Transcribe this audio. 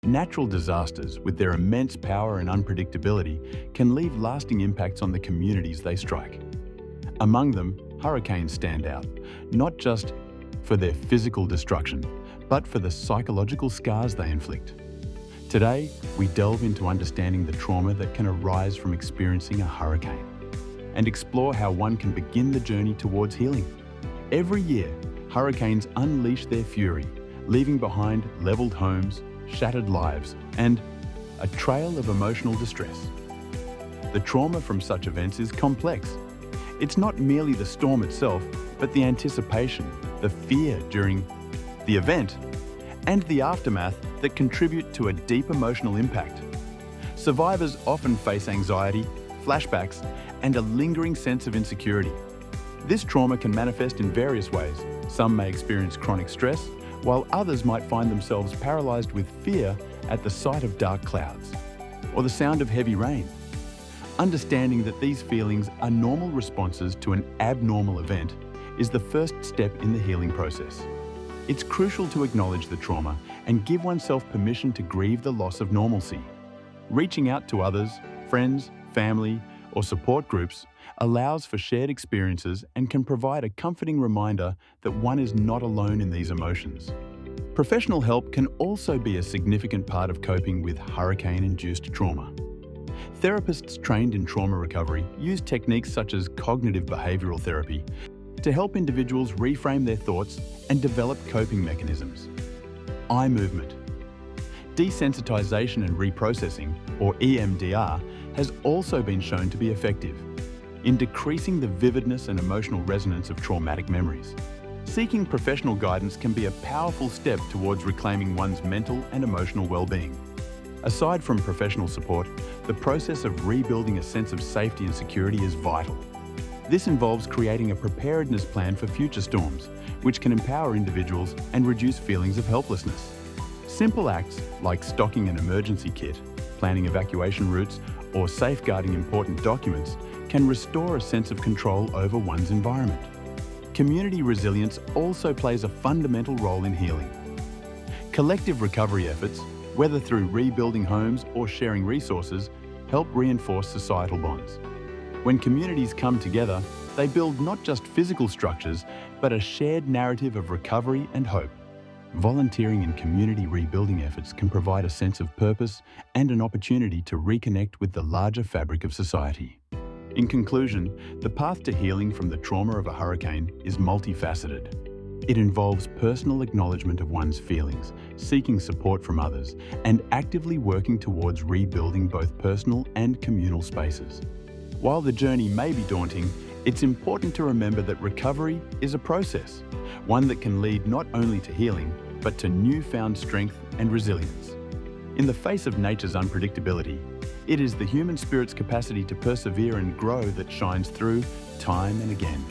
Natural disasters, with their immense power and unpredictability, can leave lasting impacts on the communities they strike. Among them, hurricanes stand out, not just for their physical destruction, but for the psychological scars they inflict. Today, we delve into understanding the trauma that can arise from experiencing a hurricane and explore how one can begin the journey towards healing. Every year, hurricanes unleash their fury, leaving behind leveled homes, shattered lives, and a trail of emotional distress. The trauma from such events is complex. It's not merely the storm itself, but the anticipation, the fear during the event, and the aftermath that contribute to a deep emotional impact. Survivors often face anxiety, flashbacks, and a lingering sense of insecurity. This trauma can manifest in various ways. Some may experience chronic stress, while others might find themselves paralyzed with fear at the sight of dark clouds or the sound of heavy rain. Understanding that these feelings are normal responses to an abnormal event is the first step in the healing process. It's crucial to acknowledge the trauma and give oneself permission to grieve the loss of normalcy. Reaching out to others, friends, family, or support groups allows for shared experiences and can provide a comforting reminder that one is not alone in these emotions. Professional help can also be a significant part of coping with hurricane-induced trauma. Therapists trained in trauma recovery use techniques such as cognitive behavioral therapy to help individuals reframe their thoughts and develop coping mechanisms. Eye movement. Desensitization and reprocessing, or EMDR, has also been shown to be effective in decreasing the vividness and emotional resonance of traumatic memories. Seeking professional guidance can be a powerful step towards reclaiming one's mental and emotional well-being. Aside from professional support, the process of rebuilding a sense of safety and security is vital. This involves creating a preparedness plan for future storms, which can empower individuals and reduce feelings of helplessness. Simple acts like stocking an emergency kit, planning evacuation routes, or safeguarding important documents can restore a sense of control over one's environment. Community resilience also plays a fundamental role in healing. Collective recovery efforts, whether through rebuilding homes or sharing resources, help reinforce societal bonds. When communities come together, they build not just physical structures, but a shared narrative of recovery and hope. Volunteering in community rebuilding efforts can provide a sense of purpose and an opportunity to reconnect with the larger fabric of society. In conclusion, the path to healing from the trauma of a hurricane is multifaceted. It involves personal acknowledgement of one's feelings, seeking support from others, and actively working towards rebuilding both personal and communal spaces. While the journey may be daunting, it's important to remember that recovery is a process, one that can lead not only to healing, but to newfound strength and resilience. In the face of nature's unpredictability, it is the human spirit's capacity to persevere and grow that shines through time and again.